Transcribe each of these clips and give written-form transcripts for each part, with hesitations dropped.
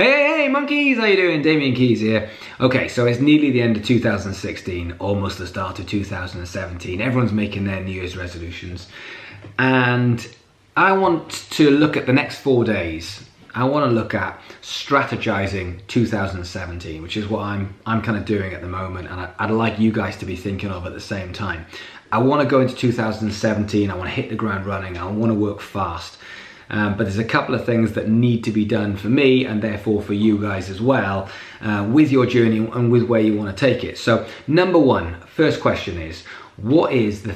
Hey monkeys, how you doing? Damian Keys here. Okay, so it's nearly the end of 2016, almost the start of 2017. Everyone's making their New Year's resolutions. And I want to look at the next 4 days. I want to look at strategizing 2017, which is what I'm kind of doing at the moment, and I'd like you guys to be thinking of at the same time. I want to go into 2017, I want to hit the ground running, I want to work fast. But there's a couple of things that need to be done for me and therefore for you guys as well with your journey and with where you want to take it. So number one, first question is, what is the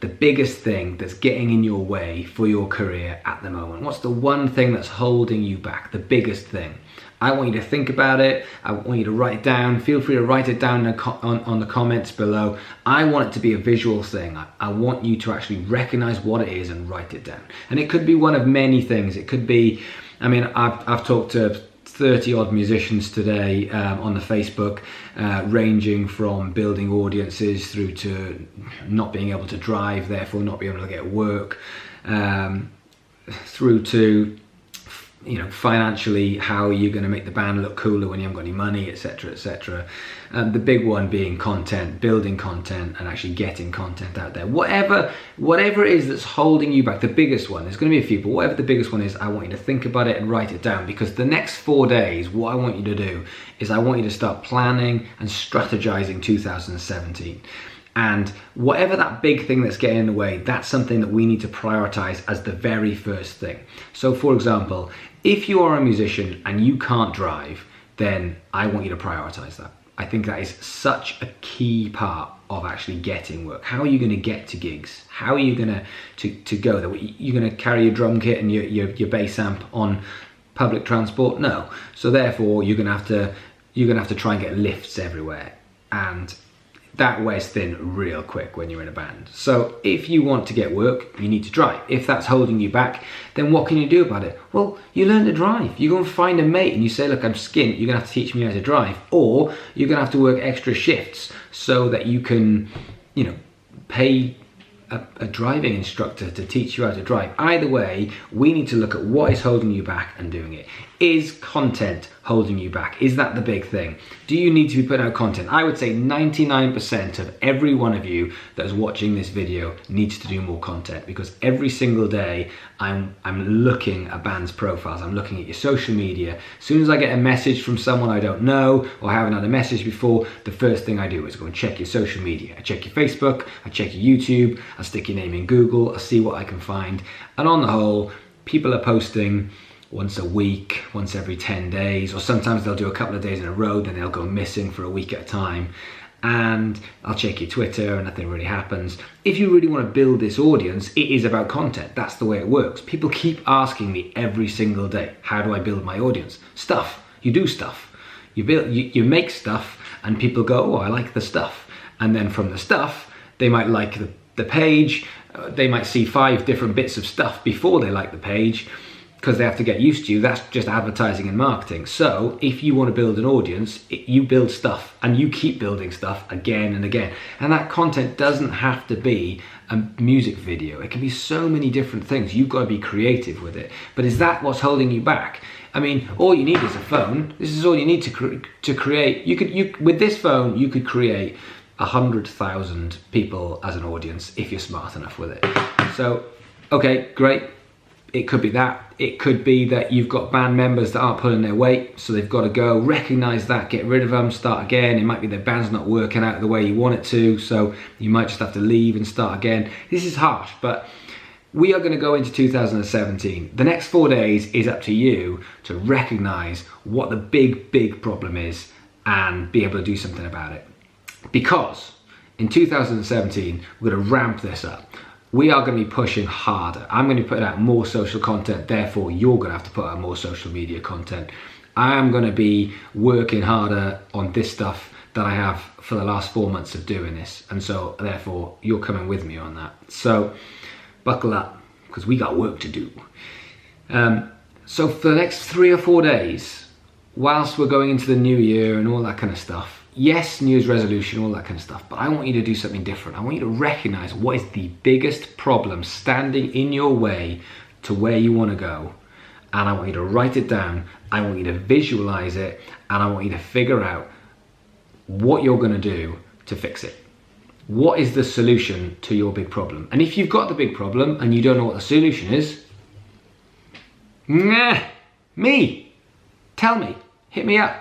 biggest thing that's getting in your way for your career at the moment? What's the one thing that's holding you back, the biggest thing? I want you to think about it. I want you to write it down. Feel free to write it down on the comments below. I want it to be a visual thing. I want you to actually recognize what it is and write it down. And it could be one of many things. It could be, I mean, I've talked to 30 odd musicians today on the Facebook, ranging from building audiences through to not being able to drive, therefore not being able to get work, through to, you know, financially, how are you going to make the band look cooler when you haven't got any money, etc, etc. The big one being content, building content and actually getting content out there. Whatever it is that's holding you back, the biggest one, there's going to be a few, but whatever the biggest one is, I want you to think about it and write it down, because the next 4 days, what I want you to do is I want you to start planning and strategizing 2017. And whatever that big thing that's getting in the way, that's something that we need to prioritize as the very first thing. So for example, if you are a musician and you can't drive, then I want you to prioritize that. I think that is such a key part of actually getting work. How are you going to get to gigs? How are you going to go there? You're going to carry your drum kit and your bass amp on public transport? No. So therefore, you're going to have to try and get lifts everywhere, and that wears thin real quick when you're in a band. So if you want to get work, you need to drive. If that's holding you back, then what can you do about it? Well, you learn to drive. You go and find a mate and you say, look, I'm skint, you're gonna have to teach me how to drive. Or you're gonna have to work extra shifts so that you can, you know, pay a driving instructor to teach you how to drive. Either way, we need to look at what is holding you back and doing it. Is content holding you back? Is that the big thing? Do you need to be putting out content? I would say 99% of every one of you that is watching this video needs to do more content, because every single day I'm looking at bands' profiles, I'm looking at your social media. As soon as I get a message from someone I don't know or haven't had a message before, the first thing I do is go and check your social media. I check your Facebook, I check your YouTube, I stick your name in Google, I see what I can find. And on the whole, people are posting once a week, once every 10 days, or sometimes they'll do a couple of days in a row, then they'll go missing for a week at a time. And I'll check your Twitter and nothing really happens. If you really want to build this audience, it is about content. That's the way it works. People keep asking me every single day, how do I build my audience? Stuff. You do stuff. You make stuff and people go, oh, I like the stuff. And then from the stuff, they might like the page. They might see 5 different bits of stuff before they like the page, because they have to get used to you. That's just advertising and marketing. So if you want to build an audience, you build stuff and you keep building stuff again and again. And that content doesn't have to be a music video. It can be so many different things. You've got to be creative with it. But is that what's holding you back? I mean, all you need is a phone. This is all you need to create. With this phone, you could create 100,000 people as an audience if you're smart enough with it. So, okay, great. It could be that. It could be that you've got band members that aren't pulling their weight, so they've got to go. Recognize that, get rid of them, start again. It might be their band's not working out the way you want it to, so you might just have to leave and start again. This is harsh, but we are going to go into 2017. The next 4 days is up to you to recognize what the big problem is and be able to do something about it. Because in 2017, we're going to ramp this up. We are going to be pushing harder. I'm going to be putting out more social content, therefore you're going to have to put out more social media content. I am going to be working harder on this stuff that I have for the last 4 months of doing this, and so therefore you're coming with me on that. So buckle up, because we got work to do. So for the next 3 or 4 days, whilst we're going into the new year and all that kind of stuff, yes, New Year's resolution, all that kind of stuff, but I want you to do something different. I want you to recognize what is the biggest problem standing in your way to where you want to go, and I want you to write it down. I want you to visualize it, and I want you to figure out what you're going to do to fix it. What is the solution to your big problem? And if you've got the big problem and you don't know what the solution is, tell me, hit me up,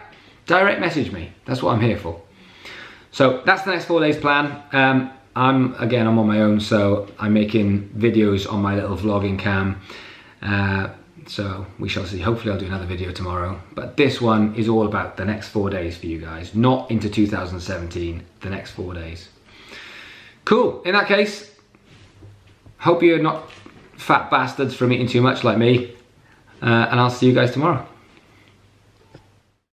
direct message me. That's what I'm here for. So that's the next 4 days plan. I'm on my own, so I'm making videos on my little vlogging cam. So we shall see. Hopefully I'll do another video tomorrow. But this one is all about the next 4 days for you guys, not into 2017, the next 4 days. Cool, in that case, hope you're not fat bastards from eating too much like me. And I'll see you guys tomorrow.